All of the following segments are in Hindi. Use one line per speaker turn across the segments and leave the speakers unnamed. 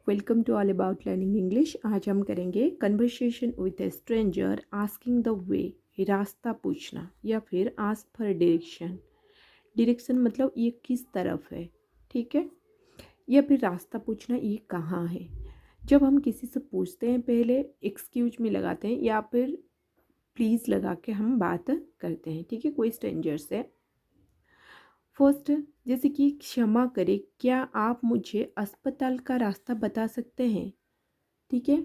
Welcome to all about learning English. आज हम करेंगे conversation with a stranger asking the way, रास्ता पूछना या फिर आस्क फॉर डायरेक्शन। डायरेक्शन मतलब ये किस तरफ है, ठीक है, या फिर रास्ता पूछना ये कहाँ है। जब हम किसी से पूछते हैं पहले एक्सक्यूज मी लगाते हैं या फिर प्लीज़ लगा के हम बात करते हैं, ठीक है, कोई स्ट्रेंजर से। फर्स्ट, जैसे कि क्षमा करें, क्या आप मुझे अस्पताल का रास्ता बता सकते हैं, ठीक है।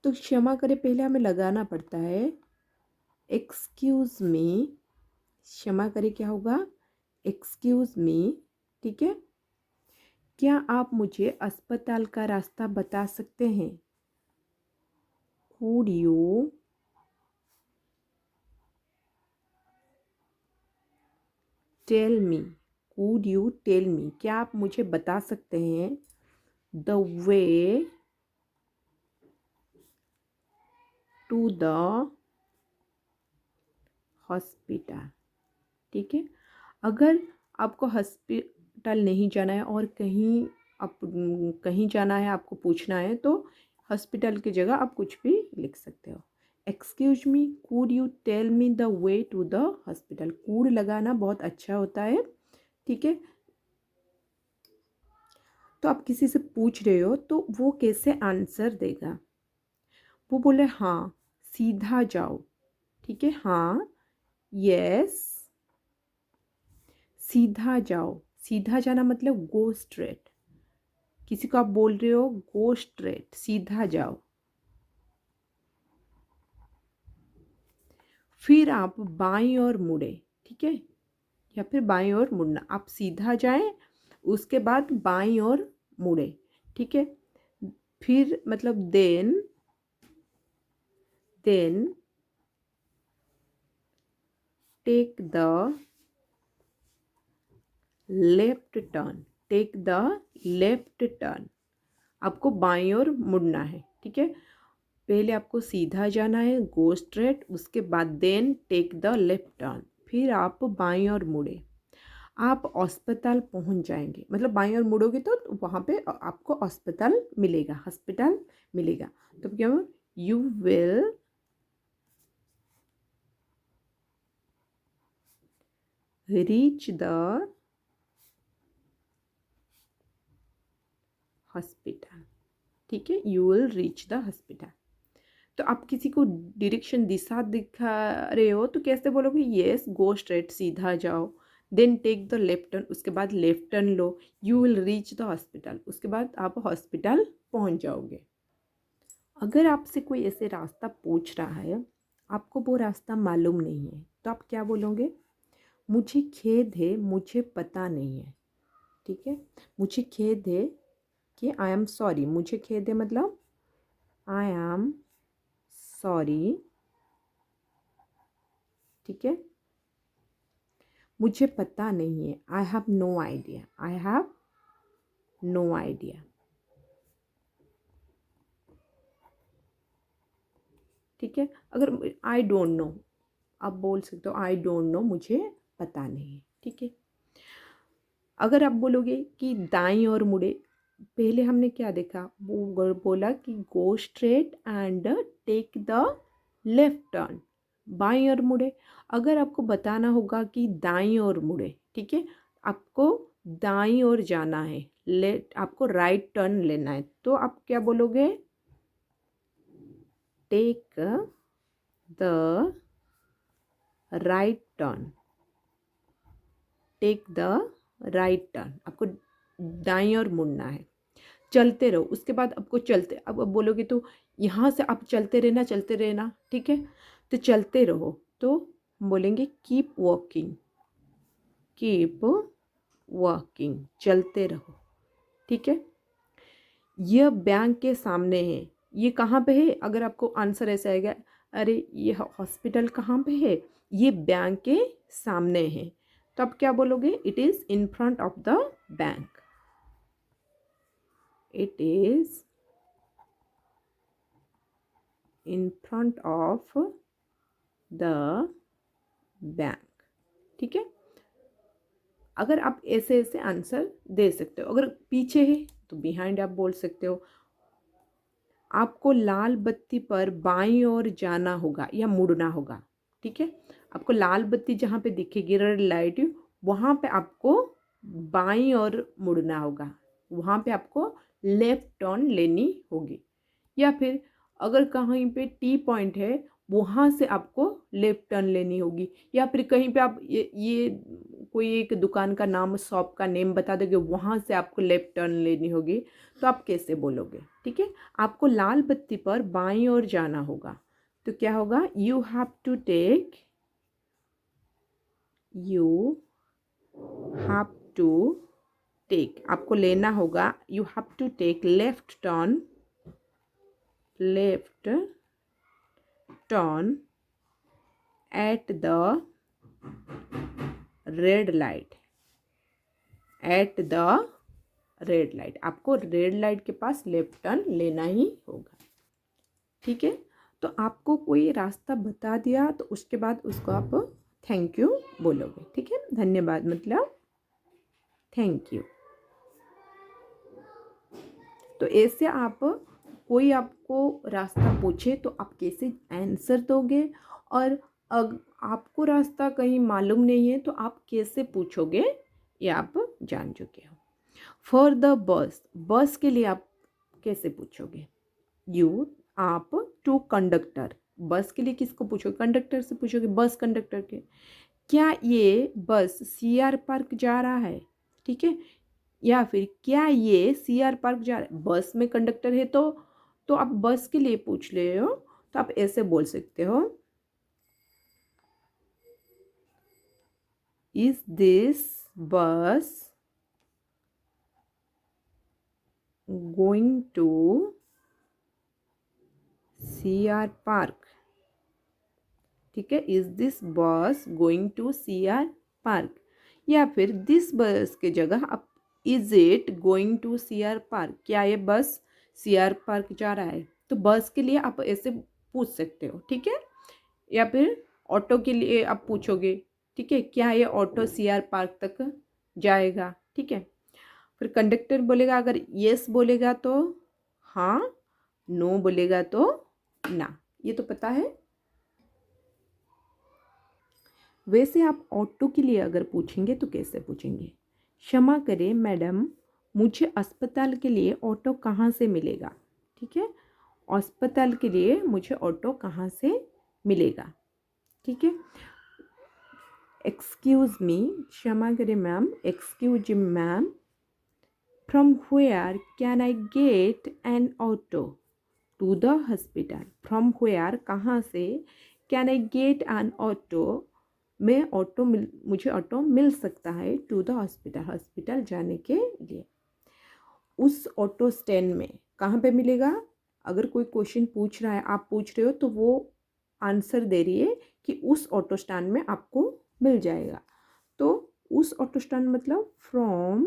तो क्षमा करें पहले हमें लगाना पड़ता है एक्सक्यूज़ मी। क्षमा करें क्या होगा, एक्सक्यूज़ मी, ठीक है। क्या आप मुझे अस्पताल का रास्ता बता सकते हैं, could you tell me, could you tell me, क्या आप मुझे बता सकते हैं the way to the hospital, ठीक है। अगर आपको हॉस्पिटल नहीं जाना है और कहीं जाना है, आपको पूछना है, तो हॉस्पिटल की जगह आप कुछ भी लिख सकते हो। Excuse me, could you tell me the way to the hospital. Could लगाना बहुत अच्छा होता है, ठीक है। तो आप किसी से पूछ रहे हो तो वो कैसे आंसर देगा, वो बोले हाँ सीधा जाओ, ठीक है, हाँ यस सीधा जाओ। सीधा जाना मतलब गो स्ट्रेट। किसी को आप बोल रहे हो गो स्ट्रेट, सीधा जाओ। फिर आप बाईं ओर मुड़े, ठीक है, या फिर बाईं ओर मुड़ना। आप सीधा जाएं, उसके बाद बाईं ओर मुड़े, ठीक है। फिर मतलब then take the left turn, take the left turn. आपको बाईं ओर मुड़ना है, ठीक है। पहले आपको सीधा जाना है, गो स्ट्रेट, उसके बाद then take the left turn, फिर आप बाईं ओर मुड़े। आप अस्पताल पहुंच जाएंगे, मतलब बाईं ओर मुड़ोगे तो वहाँ पे आपको अस्पताल मिलेगा, हॉस्पिटल मिलेगा। तो क्या, you will reach the hospital, ठीक है, you will reach the hospital. तो आप किसी को डायरेक्शन, दिशा दिखा रहे हो तो कैसे बोलोगे, येस गो स्ट्रेट, सीधा जाओ, then take the left turn, उसके बाद लेफ्ट टर्न लो, you will reach the hospital, उसके बाद आप हॉस्पिटल पहुंच जाओगे। अगर आपसे कोई ऐसे रास्ता पूछ रहा है, आपको वो रास्ता मालूम नहीं है, तो आप क्या बोलोगे, मुझे खेद है, मुझे पता नहीं है, ठीक है। मुझे खेद है कि आई एम सॉरी, मुझे खेद है मतलब आई एम सॉरी, ठीक है। मुझे पता नहीं है, I have no idea, I have no idea, ठीक है। अगर आई डोंट नो, आप बोल सकते हो आई डोंट नो, मुझे पता नहीं है, ठीक है। अगर आप बोलोगे कि दाईं ओर मुड़े, पहले हमने क्या देखा, वो बोला कि go straight and take the left turn, बाईं ओर मुड़े। अगर आपको बताना होगा कि दाईं ओर मुड़े, ठीक है, आपको दाईं ओर जाना है, आपको राइट टर्न लेना है, तो आप क्या बोलोगे, take the right turn, take the right turn, आपको दाईं ओर मुड़ना है। चलते रहो, उसके बाद आपको चलते, अब बोलोगे तो यहाँ से आप चलते रहना, ठीक है। तो चलते रहो तो बोलेंगे कीप वॉकिंग, कीप वॉकिंग, चलते रहो, ठीक है। यह बैंक के सामने है, ये कहाँ पे है, अगर आपको आंसर ऐसा आएगा, अरे ये हॉस्पिटल कहाँ पे है, ये बैंक के सामने है, तो आप क्या बोलोगे, it is in front of the bank, it is in front of the bank, ठीक है। अगर आप ऐसे ऐसे आंसर दे सकते हो, अगर पीछे है तो बिहाइंड आप बोल सकते हो, आपको लाल बत्ती पर बाईं ओर जाना होगा या मुड़ना होगा। ठीक है, आपको लाल बत्ती जहाँ पे दिखेगी रेड लाइट, वहाँ पे आपको बाईं ओर मुड़ना होगा, वहाँ पे आपको लेफ्ट टर्न लेनी होगी। या फिर अगर कहीं पे टी पॉइंट है, वहाँ से आपको लेफ्ट टर्न लेनी होगी। या फिर कहीं पे आप ये कोई एक दुकान का नाम, शॉप का नेम बता दोगे, वहाँ से आपको लेफ्ट टर्न लेनी होगी। तो आप कैसे बोलोगे? ठीक है, आपको लाल बत्ती पर बाईं ओर जाना होगा, तो क्या होगा? You have to take, you have to take, आपको लेना होगा, you have to take left turn, left turn at the red light, at the red light, आपको रेड लाइट के पास लेफ्ट टर्न लेना ही होगा। ठीक है, तो आपको कोई रास्ता बता दिया तो उसके बाद उसको आप थैंक यू बोलोगे। ठीक है, धन्यवाद मतलब थैंक यू। तो ऐसे आप, कोई आपको रास्ता पूछे तो आप कैसे आंसर दोगे, और आपको रास्ता कहीं मालूम नहीं है तो आप कैसे पूछोगे, ये आप जान चुके हो। फॉर द बस, बस के लिए आप कैसे पूछोगे? यू, आप, टू कंडक्टर, बस के लिए किसको पूछोगे? कंडक्टर से पूछोगे, बस कंडक्टर के। क्या ये बस सी आर पार्क जा रहा है? ठीक है, या फिर क्या ये सी आर पार्क जा रहा है? बस में कंडक्टर है तो आप बस के लिए पूछ रहे हो, तो आप ऐसे बोल सकते हो, is this bus going to C R park? ठीक है, is this bus going to C R park. या फिर दिस बस के जगह आप is it going to C R park, क्या ये बस सी आर पार्क जा रहा है? तो बस के लिए आप ऐसे पूछ सकते हो। ठीक है, या फिर ऑटो के लिए आप पूछोगे, ठीक है, क्या ये ऑटो सी आर पार्क तक जाएगा? ठीक है, फिर कंडक्टर बोलेगा, अगर यस बोलेगा तो हाँ, नो बोलेगा तो ना। ये तो पता है। वैसे आप ऑटो के लिए अगर पूछेंगे तो कैसे पूछेंगे? क्षमा करें मैडम, मुझे अस्पताल के लिए ऑटो कहाँ से मिलेगा? ठीक है, अस्पताल के लिए मुझे ऑटो कहाँ से मिलेगा? ठीक है, एक्सक्यूज मी, क्षमा करें ma'am, excuse ma'am, from where can I get an auto to the hospital? From where, कहाँ से, can I get an auto, मैं ऑटो मुझे ऑटो मिल सकता है, टू द हॉस्पिटल, हॉस्पिटल जाने के लिए। उस ऑटो स्टैंड में कहाँ पे मिलेगा? अगर कोई क्वेश्चन पूछ रहा है, आप पूछ रहे हो, तो वो आंसर दे रही है कि उस ऑटो स्टैंड में आपको मिल जाएगा। तो उस ऑटो स्टैंड मतलब from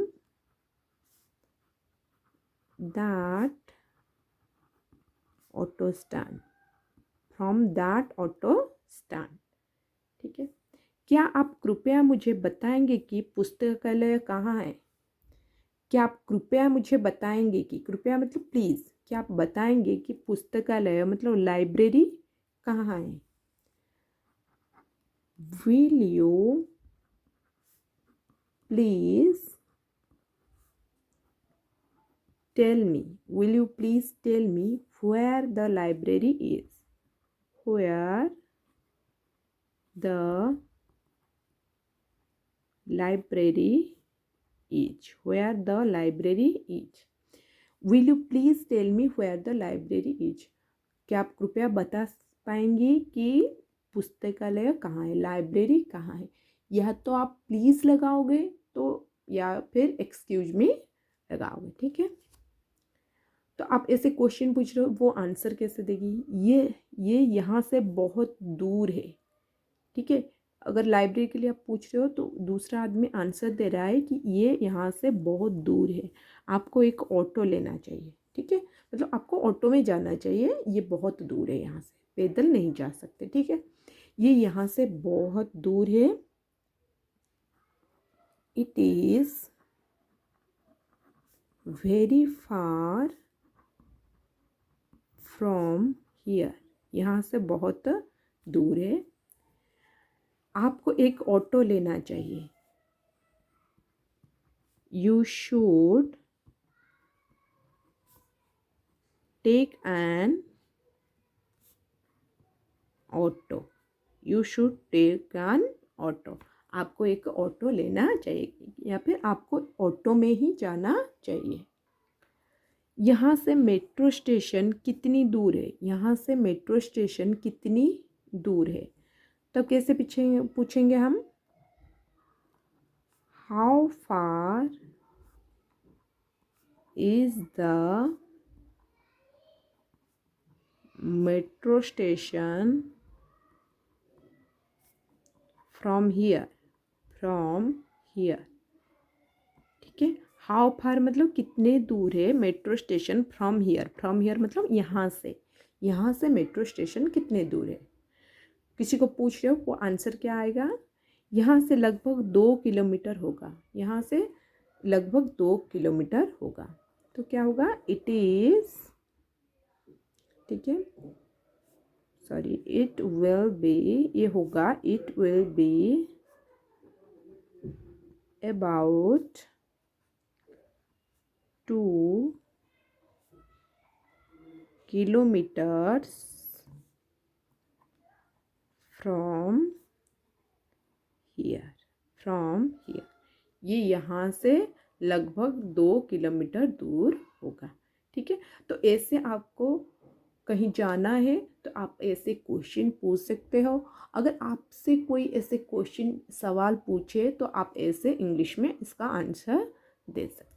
that auto stand, from that auto stand. ठीक है, क्या आप कृपया मुझे बताएंगे कि पुस्तकालय कहाँ है? क्या आप कृपया मुझे बताएंगे कि, कृपया मतलब प्लीज़, क्या आप बताएंगे कि पुस्तकालय मतलब लाइब्रेरी कहाँ है? Will you please tell me, will you please tell me where the library is, where the library is, where the library is. Will you please tell me where the library is, क्या आप कृपया बता पाएंगे कि पुस्तकालय कहाँ है, लाइब्रेरी कहाँ है? या तो आप प्लीज़ लगाओगे, तो या फिर एक्सक्यूज मी लगाओगे। ठीक है, तो आप ऐसे क्वेश्चन पूछ रहे हो, वो आंसर कैसे देगी? ये यहाँ से बहुत दूर है। ठीक है, अगर लाइब्रेरी के लिए आप पूछ रहे हो तो दूसरा आदमी आंसर दे रहा है कि ये यहाँ से बहुत दूर है, आपको एक ऑटो लेना चाहिए। ठीक है, मतलब आपको ऑटो में जाना चाहिए, ये बहुत दूर है, यहाँ से पैदल नहीं जा सकते। ठीक है, ये यहाँ से बहुत दूर है, it is very far here, यहाँ से बहुत दूर है। आपको एक ऑटो लेना चाहिए। You should take an auto, you should take an auto. आपको एक ऑटो लेना चाहिए या फिर आपको ऑटो में ही जाना चाहिए। यहाँ से मेट्रो स्टेशन कितनी दूर है, यहाँ से मेट्रो स्टेशन कितनी दूर है। तब कैसे पूछेंगे हम, how far is the metro station from here, from here. ठीक है, हाउ फार मतलब कितने दूर है metro station from here, from here मतलब यहाँ से मेट्रो स्टेशन कितने दूर है। किसी को पूछ रहे हो वो आंसर क्या आएगा, यहाँ से लगभग 2 किलोमीटर होगा, यहाँ से लगभग 2 किलोमीटर होगा। तो क्या होगा, इट इज़, ठीक है, सॉरी, इट विल बी, ये होगा it will be about 2 kilometers from here, from here, ये यहाँ से लगभग 2 किलोमीटर दूर होगा। ठीक है, तो ऐसे आपको कहीं जाना है तो आप ऐसे क्वेश्चन पूछ सकते हो। अगर आपसे कोई ऐसे क्वेश्चन सवाल पूछे तो आप ऐसे इंग्लिश में इसका आंसर दे सकते हो।